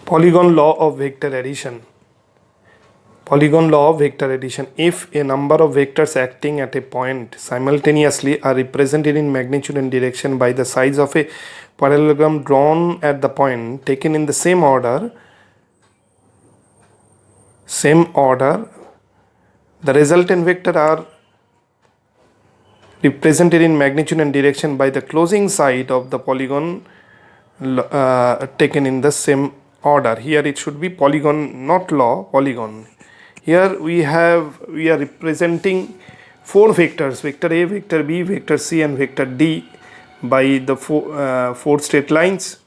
Polygon law of vector addition. Polygon law of vector addition. If a number of vectors acting at a point simultaneously are represented in magnitude and direction by the sides of a parallelogram drawn at the point taken in the same order, the resultant vector are represented in magnitude and direction by the closing side of the polygon taken in the same order. Here it should be polygon, not law, polygon. Here we are representing four vectors: vector A, vector B, vector C, and vector D by the four straight lines,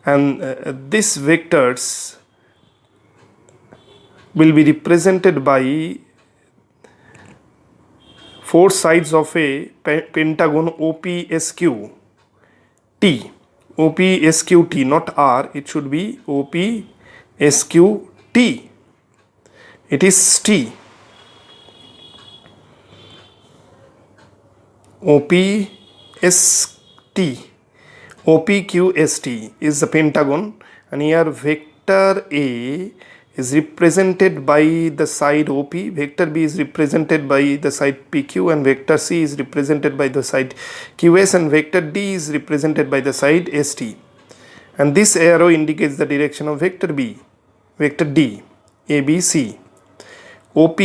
and these vectors will be represented by four sides of a pentagon OPSQ T. OPSQT, not R, it should be OPSQT. It is T. OPST. OPQST is the pentagon, and here vector A is represented by the side OP, vector B is represented by the side PQ, and vector C is represented by the side QS, and vector D is represented by the side ST. And this arrow indicates the direction of vector B, vector D, ABC. OP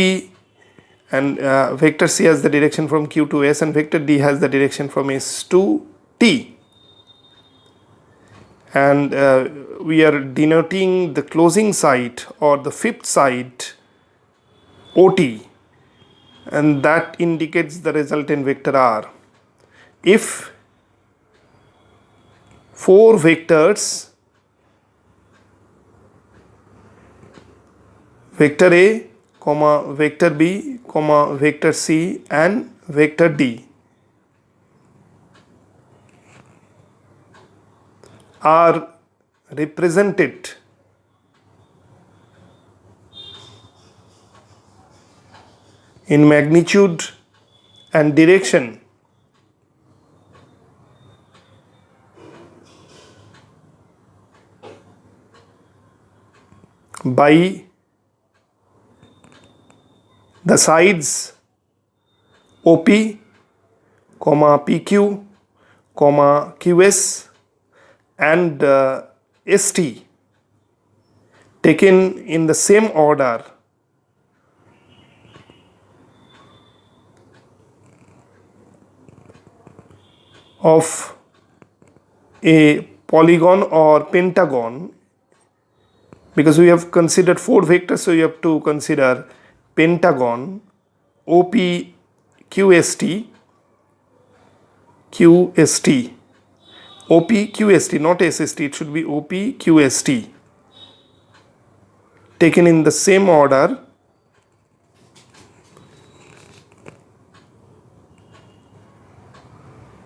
and vector C has the direction from Q to S, and vector D has the direction from S to T. And we are denoting the closing side or the fifth side OT, and that indicates the resultant vector R. If four vectors, vector A, vector B, vector C, and vector D are represented in magnitude and direction by the sides OP, PQ, QS, and ST taken in the same order of a polygon or pentagon, because we have considered four vectors, so you have to consider pentagon OPQST, OPQST, not SST, it should be OPQST, taken in the same order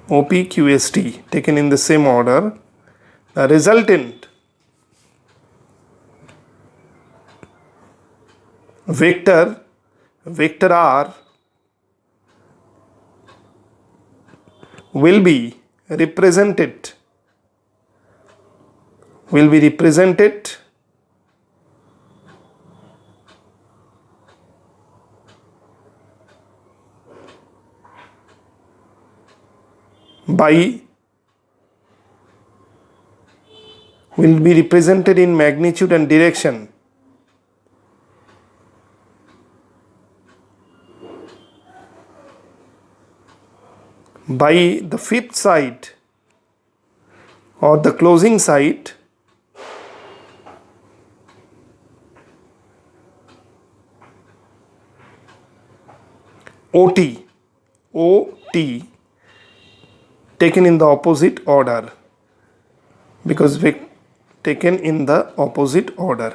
OPQST, taken in the same order. The resultant vector R will be represented in magnitude and direction by the fifth side or the closing side OT, taken in the opposite order, because taken in the opposite order.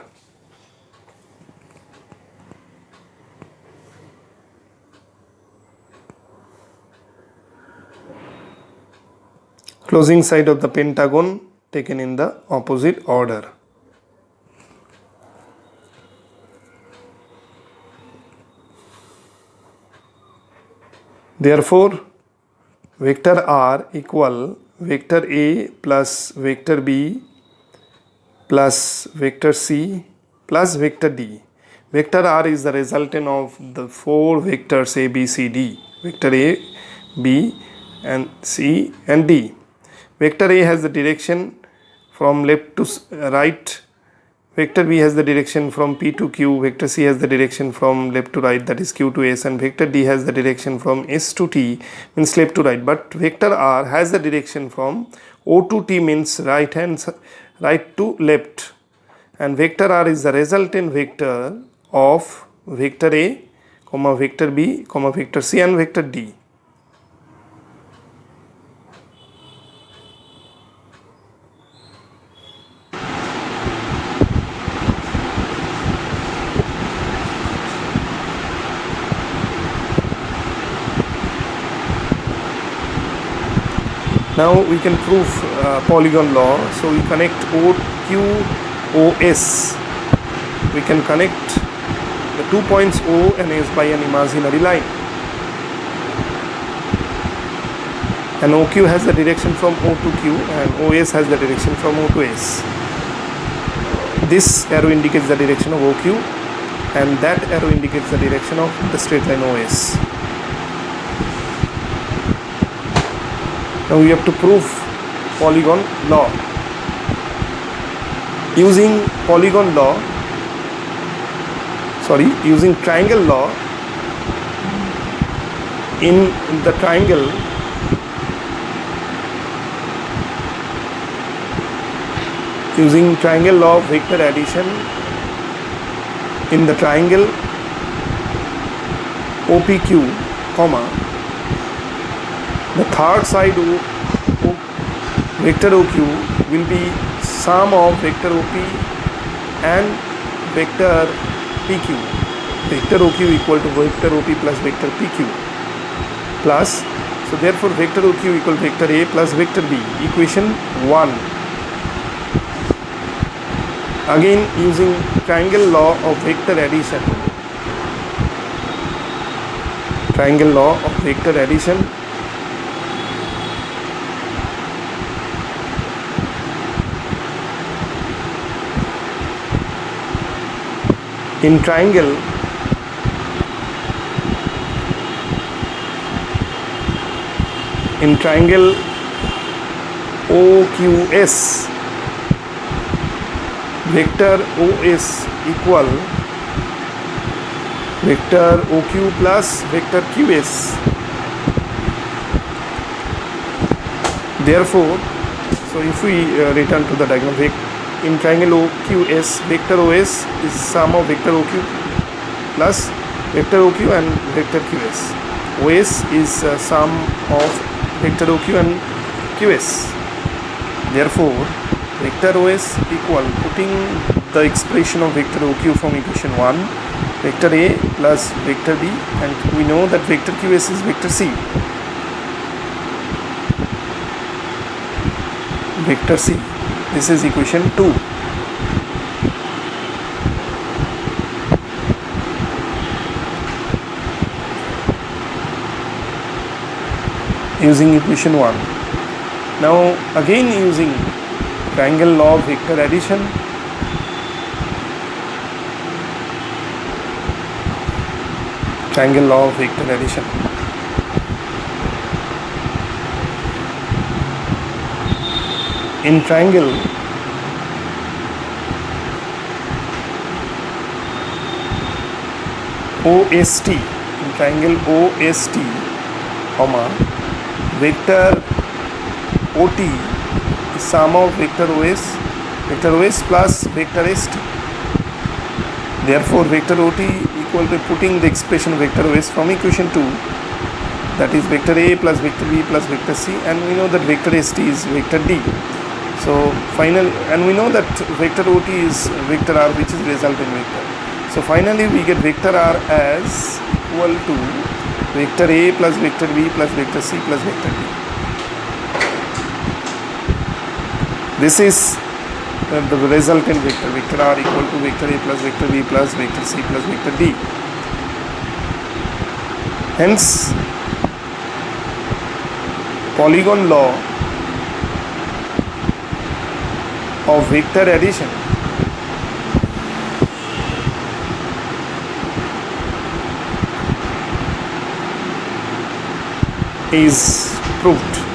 Closing side of the pentagon taken in the opposite order. Therefore, vector R equal vector A plus vector B plus vector C plus vector D. Vector R is the resultant of the four vectors A, B, C, D. Vector A, B and C and D. Vector A has the direction from left to right. Vector B has the direction from P to Q. Vector C has the direction from left to right, that is Q to S, and vector D has the direction from S to T, means left to right. But vector R has the direction from O to T, means right to left. And vector R is the resultant vector of vector A, comma vector B, comma vector C and vector D. Now we can prove polygon law. So we connect OQOS. We can connect the 2 points O and S by an imaginary line. And OQ has the direction from O to Q and OS has the direction from O to S. This arrow indicates the direction of OQ and that arrow indicates the direction of the straight line OS. Now we have to prove polygon law. Using triangle law, in the triangle, using triangle law of vector addition, in the triangle OPQ, the third side vector OQ will be sum of vector OP and vector PQ. Vector OQ equal to vector OP plus vector PQ plus, so therefore vector OQ equal vector A plus vector B, equation 1. Again using triangle law of vector addition, triangle law of vector addition, in triangle OQS, vector OS equal vector OQ plus vector QS. Therefore, so if we return to the diagram, in triangle OQS, vector OS is sum of vector OQ plus vector OQ and vector QS. OS is sum of vector OQ and QS. Therefore, vector OS equal, putting the expression of vector OQ from equation 1, vector A plus vector B, and we know that vector QS is vector C. Vector C. This is equation 2. Using equation 1. Now again using triangle law of vector addition, triangle law of vector addition. In triangle OST, in triangle OST, vector OT is sum of vector OS plus vector ST. Therefore, vector OT equal to, putting the expression vector OS from equation 2, that is vector A plus vector B plus vector C, and we know that vector ST is vector D. So finally, and we know that vector OT is vector R, which is resultant vector. So finally we get vector R as equal to vector A plus vector B plus vector C plus vector D. This is the resultant vector, vector R equal to vector A plus vector B plus vector C plus vector D. Hence, polygon law of vector addition is proved.